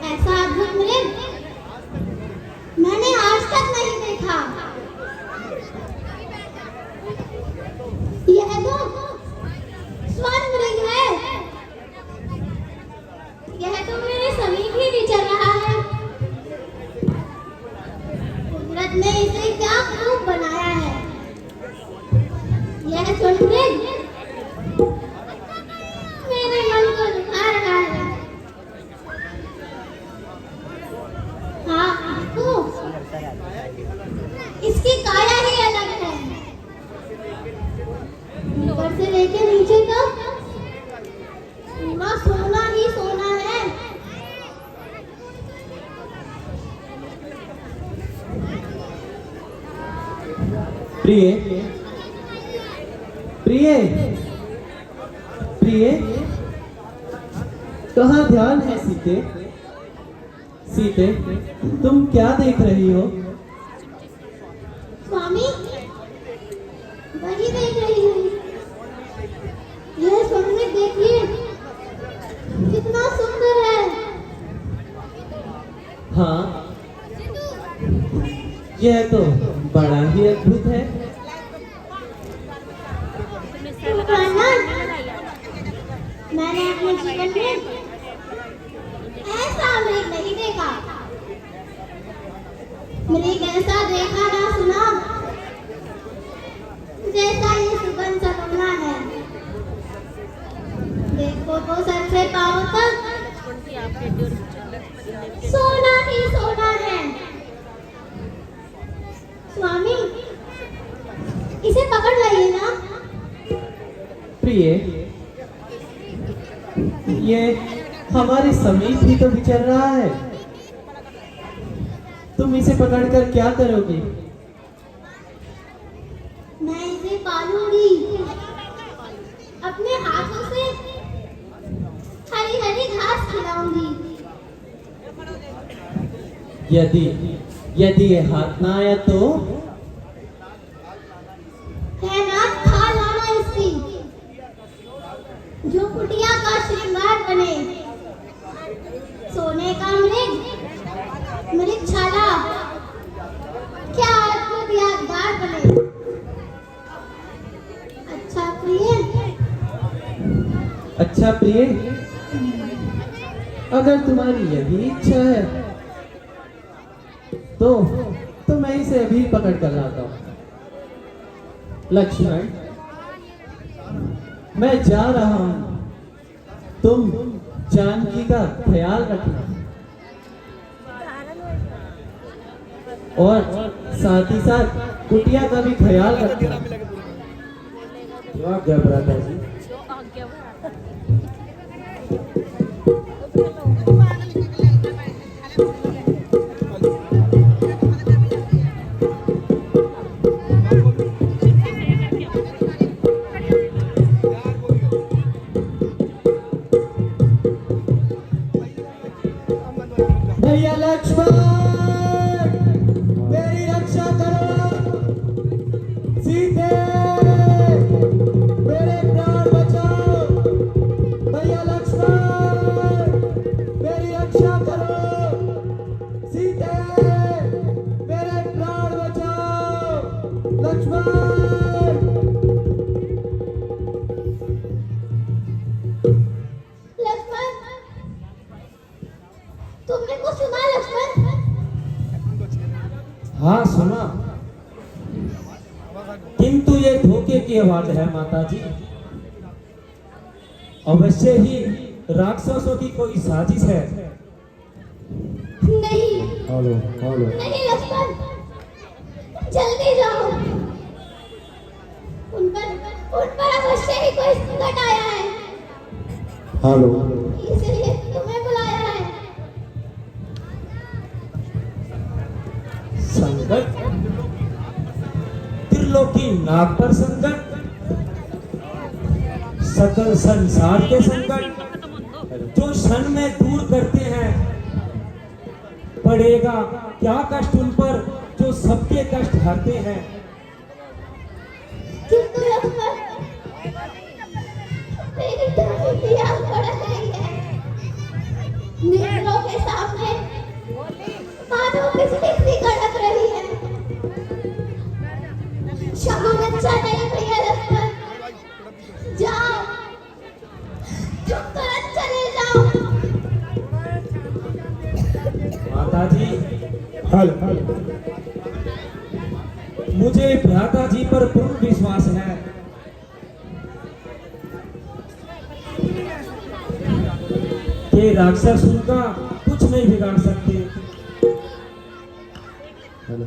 ऐसा अद्भुत मृग मैंने आज तक नहीं देखा। यह तो स्वर्ण मृग है। यह तो मेरे समीप ही विचर रहा है। कुदरत ने इसे क्या खूब बनाया है। यह स्वर्ण मृग मेरे मन को लुभा रहा है। हाँ तो इसकी काया ही अलग है। ऊपर से लेके नीचे तक पूरा सोना ही सोना है। प्रिय प्रिय प्रिय, कहाँ ध्यान है सीते? सीते, तुम क्या देख रही हो? स्वामी, वही देख रही हूँ। यह स्वर्ण देखिए, कितना सुंदर है। हाँ, यह तो बड़ा ही अद्भुत है। मैंने अपने जीवन में ऐसा मृग नहीं देखा। मृग ऐसा देखा ना सुना जैसा ये सुगंध सलोना है। देखो तो सर से पांव तक सोना ही सोना है। स्वामी, इसे पकड़ लाइए ना। प्रिय, ये हमारे समीप ही तो विचर रहा है। तुम इसे पकड़कर क्या करोगे? मैं इसे पालूंगी। अपने हाथों से हरी हरी घास खिलाऊंगी। यदि यदि ये हाथ ना आया तो? कहना खा लाना इसकी, जो कुटिया का श्रृंगार बने। सोने का मृग, मृगशाला क्या अद्भुत यादगार बने। अच्छा प्रिय, अच्छा प्रिय, अगर तुम्हारी यही इच्छा है तो मैं इसे अभी पकड़ कर लाता हूँ। लक्ष्मण, मैं जा रहा हूँ। तुम जानकी का ख्याल रखना और साथ ही साथ कुटिया का भी ख्याल रखना। क्या भ्राता जी? भैया लक्ष्मण, मेरी रक्षा करो। सीते, मेरे प्राण बचाओ। भैया लक्ष्मण, मेरी रक्षा करो। सीते, मेरे प्राण बचाओ। लक्ष्मण। तुमने कुछ सुना लक्ष्मण? हाँ सुना, किंतु ये धोखे की आवाज है माताजी। अवश्य ही राक्षसों की कोई साजिश है। नहीं हेलो हेलो, नहीं लक्ष्मण, जल्दी जाओ। उन उन पर अवश्य ही कोई संकट आया है, हेलो। इसलिए तुम्हें बुलाया है। संकट? त्रिलोकी नाग पर संकट? सकल संसार के संकट जो क्षण में दूर करते हैं, पड़ेगा क्या कष्ट उन पर जो सबके कष्ट हरते हैं। किंतु लक्ष्मण, मेरी तुम्हें पिया पड़ रही है। नेत्रों के सामने मानो बिजली सी कड़क रही है। शगुन अच्छा नहीं भैया लक्ष्मण, जाओ, तुम तुरंत चले जाओ। माता जी, हेलो। मुझे भ्राता जी पर पूर्ण विश्वास है। कि राक्षस उनका कुछ नहीं बिगाड़ सकते। हेलो।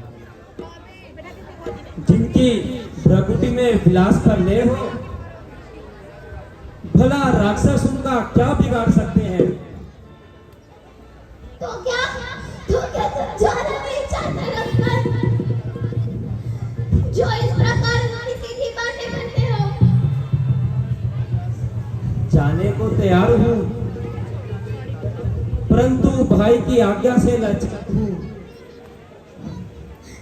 जिनकी प्रकृति में विलास का ले हो, भला राक्षस उनका क्या बिगाड़ सकते हैं। तो क्या तुम जाना नहीं चाहते लक्ष्मण, जो इस प्रकार उनकी सीधी बातें करते हो। जाने को तैयार हूँ, परंतु भाई की आज्ञा से लज्जित हूँ।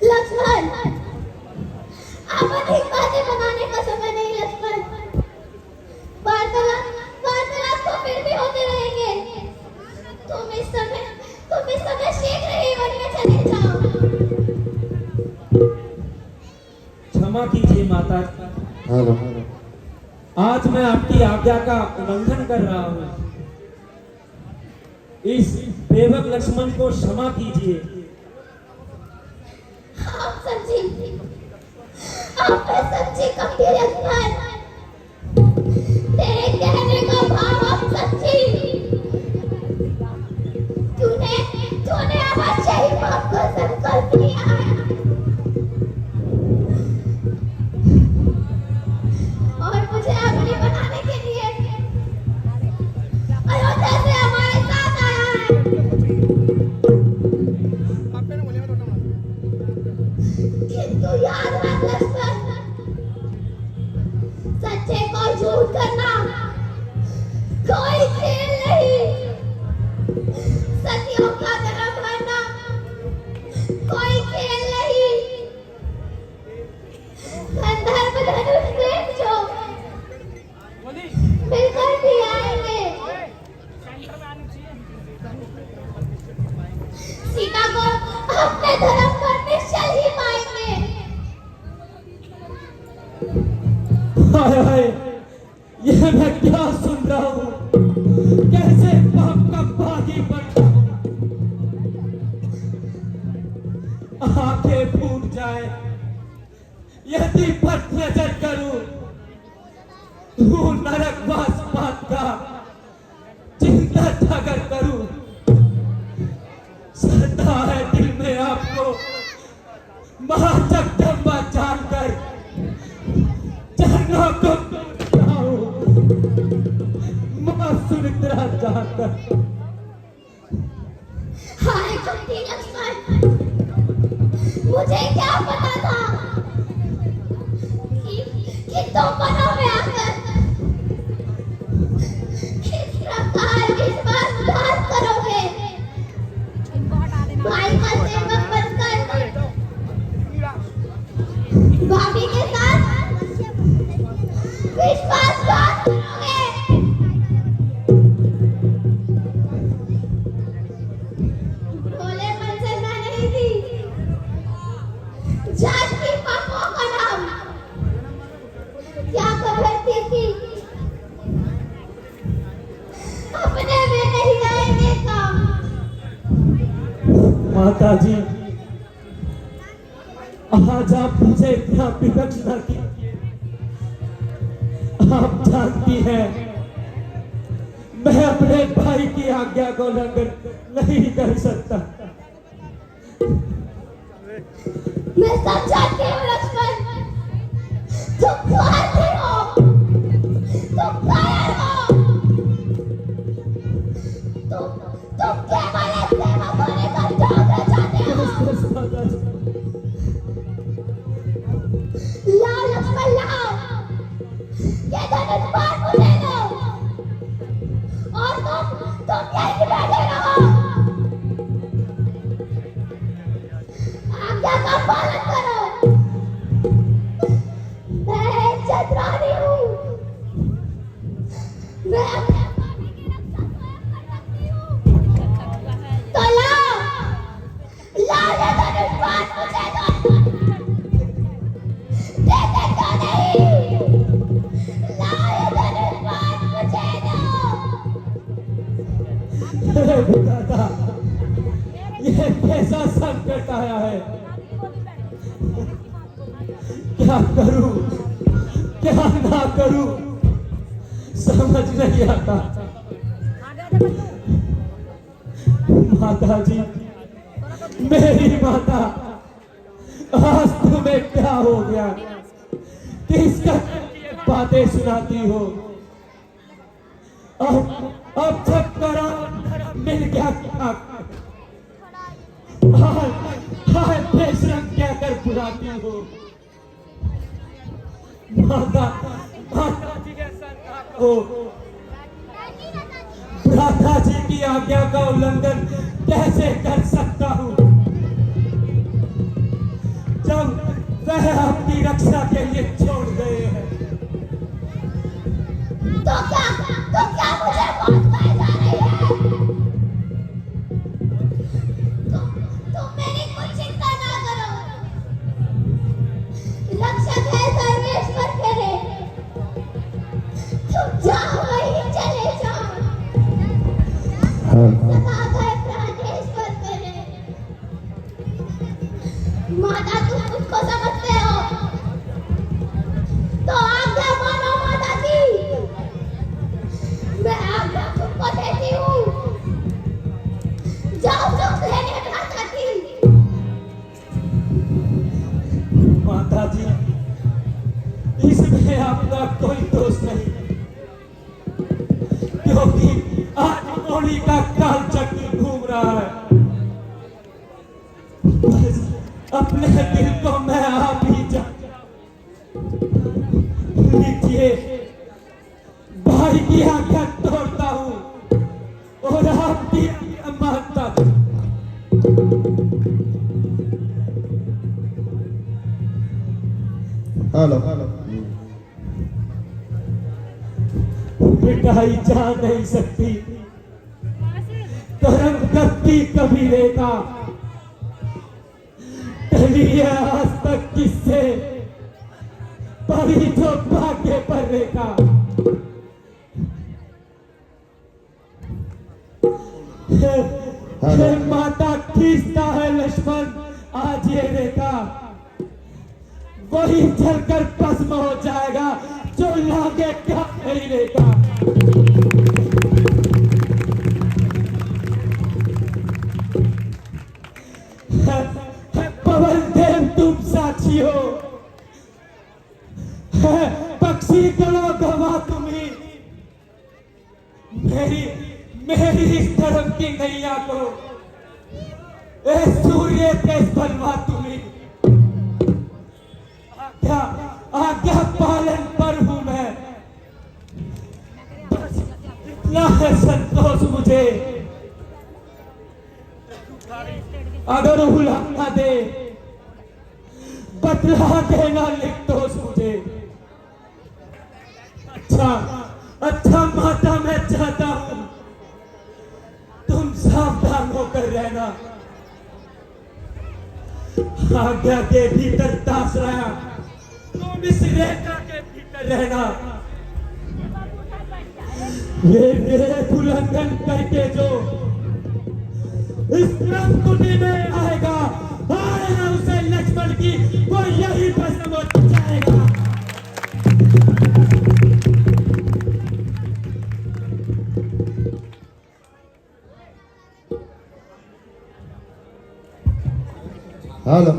लक्ष्मण, अब अधिक बातें बनाने का समय नहीं लक्ष्मण। वार्तालाप तो फिर भी होते रहेंगे। तुम इस समय शीघ्र ही वन में चले जाओ। क्षमा कीजिए माता जी, हेलो। आज मैं आपकी आज्ञा का उल्लंघन कर रहा हूँ। इस बेवक लक्ष्मण को क्षमा कीजिए। आप सच्ची कभी लक्ष्मण, तेरे कहने का भाव आप सच्ची। तूने अवश्य ही पाप को संकल्प लिया है, और मुझे अपनी बनाने के लिए अयोध्या से हमारे साथ आया है। किंतु याद रख लक्ष्मण, सच्चे को झूठ करना कोई खेल नहीं। सतियों का धर्म करना कोई खेल नहीं। गंधर्व धनुष में जो मिलकर भी आएंगे, सीता को अपने धर्म पर निश्चल ही पाएंगे। हाय हाय, यह मैं क्या सुन रहा हूँ। कैसे पाप का बागी बनता हूँ। आंखें फूट जाए यदि पट नजर करूं, तू नरकवास बात का चिंता जागर करूं। सदा है दिल में आपको महाजगदम्बा जानकर, चरणों को जाऊं मां सुमित्रा जानकर। हाय कुंती लक्ष्मण, मुझे क्या पता था कि तुम वनों में आकर इस प्रकार विश्वासघात करोगे। भाई का सेवक बनकर भाभी के साथ विश्वासघात करोगे। भोलेपन से मैं नहीं थी, जात की पापों का नाम क्या खबर थी कि अपने में नहीं आएंगे काम। माता जी, आज आप मुझे इतना विवश न कीजिए। आप जानती हैं मैं अपने भाई की आज्ञा को उल्लंघन नहीं कर सकता। मैं सब जानती हूँ लक्ष्मण, तुम स्वार्थी तुम यहीं बैठे रहो। आज्ञा का पालन करो। मैं चतुरानी हूँ। मैं अपने स्वामी की रक्षा स्वयं कर सकती हूँ। तो लाओ ये धनुष बाण मुझे दो। देते क्यों नहीं? लाओ ये धनुष बाण मुझे दो। दादा, ये कैसा संकट आया है? क्या करूं, क्या ना करूं, समझ नहीं आता। माता जी, मेरी माता, आज तुम्हें क्या हो गया? किसका बातें सुनाती हो? अब जब करा मिल गया क्या? हाय बेशरम कहकर बुलाती हो। माता जी के संतान हो। भ्राता जी की आज्ञा का उल्लंघन कैसे कर सकता हूँ जब वह अपनी रक्षा के लिए छोड़ गए हैं? तो क्या मुझे मौत पाई जा रही है? तुम मेरी कोई चिंता ना करो। रक्षक है सर्वेश्वर करे। तुम जाओ वहीं चले जाओ। सदा है प्राणेश्वर करे। माता तुम मुझको समझते हो तो आज्ञा मानो माता की। मैं आज्ञा तुमको देती हूँ। जाओ सुख लेने माता की। माता जी, इसमें आपका कोई दोष नहीं, क्योंकि आज मोड़ी का काल चक्र घूम रहा है। बस अपने दिल को मैं आप ही लीजिए। भाई की आज्ञा तोड़ता हूँ और आपकी मानता हूँ। हेलो मिटाई जा नहीं सकती करम गति कभी रेखा टली है आज तक किससे पड़ी जो भाग्य पर रेखा। हे माता खींचता है लक्ष्मण आज ये रेखा, वही जलकर भस्म हो जाएगा जो लागे क्या नहीं रेखा। पवन देव तुम साक्षी हो, पक्षी करो गवाह तुम्ही। मेरी इस धर्म की नैया को ए सूर्य तेज बनवा तुम्ही। आज्ञा पालन पर हूं मैं, इतना है संतोष मुझे। अगर भुला दे बतला देना लिख दोष मुझे। अच्छा माता, मैं चाहता हूं तुम सावधान होकर रहना। आज्ञा के भीतर दास रहा, तुम इस रेखा के भीतर रहना। ये रेख उल्लंघन करके जो इस ब्रह्मकुटी में आएगा उसे लक्ष्मण की वो यही भस्म हो जाएगा। हेलो